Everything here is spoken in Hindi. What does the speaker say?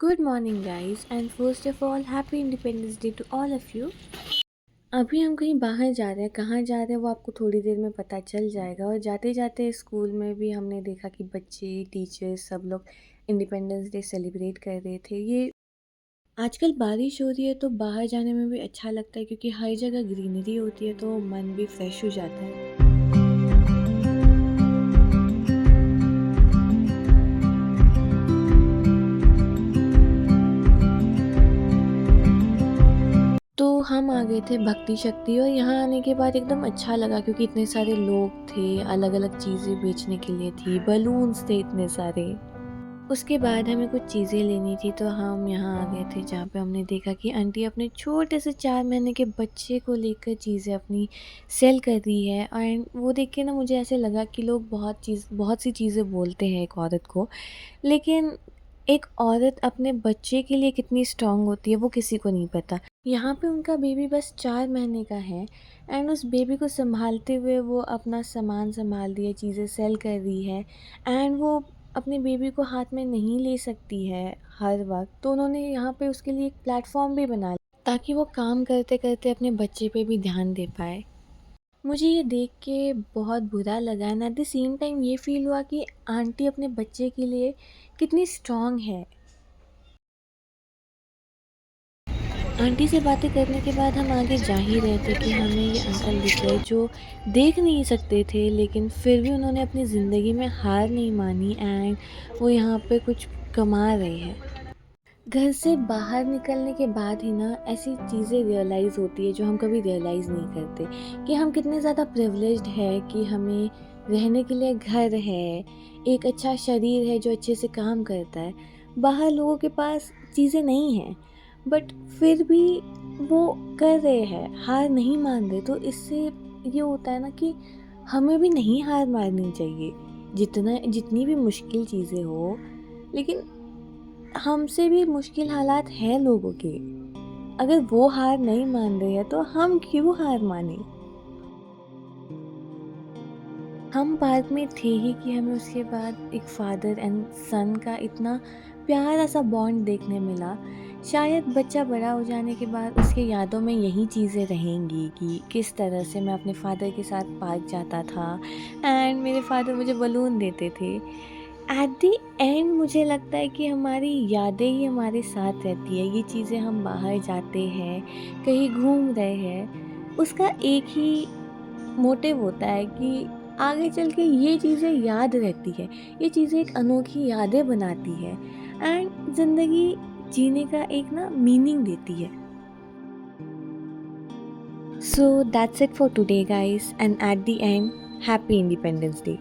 Good morning, guys, and first of all, Happy Independence Day to all of you. अभी हम कहीं बाहर जा रहे हैं, कहाँ जा रहे हैं वो आपको थोड़ी देर में पता चल जाएगा। और जाते जाते स्कूल में भी हमने देखा कि बच्चे, टीचर्स सब लोग इंडिपेंडेंस डे सेलिब्रेट कर रहे थे। ये आजकल बारिश हो रही है तो बाहर जाने में भी अच्छा लगता है क्योंकि हर जगह ग्रीनरी होती है तो मन भी फ्रेश हो जाता है। तो हम आ गए थे भक्ति शक्ति और यहाँ आने के बाद एकदम अच्छा लगा क्योंकि इतने सारे लोग थे, अलग-अलग चीज़ें बेचने के लिए थी, बलून्स थे इतने सारे। उसके बाद हमें कुछ चीज़ें लेनी थी तो हम यहाँ आ गए थे जहाँ पे हमने देखा कि आंटी अपने छोटे से 4 महीने के बच्चे को लेकर चीज़ें अपनी सेल कर रही है। एंड वो देख के ना मुझे ऐसे लगा कि लोग बहुत सी चीज़ें बोलते हैं एक औरत को, लेकिन एक औरत अपने बच्चे के लिए कितनी स्ट्रॉन्ग होती है वो किसी को नहीं पता। यहाँ पे उनका बेबी बस 4 महीने का है एंड उस बेबी को सँभालते हुए वो अपना सामान सँभाल रही है, चीज़ें सेल कर रही है। एंड वो अपने बेबी को हाथ में नहीं ले सकती है हर वक़्त, तो उन्होंने यहाँ पे उसके लिए एक प्लेटफ़ॉर्म भी बना लिया ताकि वो काम करते-करते अपने बच्चे पे भी ध्यान दे पाए। मुझे ये देख के बहुत बुरा लगा and at the same time ये फ़ील हुआ कि आंटी अपने बच्चे के लिए कितनी स्ट्रॉन्ग है। आंटी से बातें करने के बाद हम आगे जा ही रहे थे कि हमें ये अंकल दिख गए जो देख नहीं सकते थे, लेकिन फिर भी उन्होंने अपनी ज़िंदगी में हार नहीं मानी एंड वो यहाँ पे कुछ कमा रहे हैं। घर से बाहर निकलने के बाद ही ना ऐसी चीज़ें रियलाइज़ होती है जो हम कभी रियलाइज़ नहीं करते कि हम कितने ज़्यादा प्रिविलेज्ड है कि हमें रहने के लिए घर है, एक अच्छा शरीर है जो अच्छे से काम करता है। बाहर लोगों के पास चीज़ें नहीं हैं, बट फिर भी वो कर रहे हैं, हार नहीं मान रहे। तो इससे ये होता है ना कि हमें भी नहीं हार माननी चाहिए, जितनी भी मुश्किल चीज़ें हो, लेकिन हमसे भी मुश्किल हालात हैं लोगों के। अगर वो हार नहीं मान रहे हैं तो हम क्यों हार माने। हम पार्क में थे ही कि हमें उसके बाद एक फादर एंड सन का इतना प्यारा सा बॉन्ड देखने मिला। शायद बच्चा बड़ा हो जाने के बाद उसके यादों में यही चीज़ें रहेंगी कि किस तरह से मैं अपने फादर के साथ पार्क जाता था एंड मेरे फादर मुझे बलून देते थे। एट द एंड मुझे लगता है कि हमारी यादें ही हमारे साथ रहती है। ये चीज़ें हम बाहर जाते हैं, कहीं घूम रहे हैं, उसका एक ही मोटिव होता है कि आगे चल के ये चीज़ें याद रहती है। ये चीज़ें एक अनोखी यादें बनाती है एंड ज़िंदगी जीने का एक ना मीनिंग देती है। So that's it for today guys and at the end happy independence day.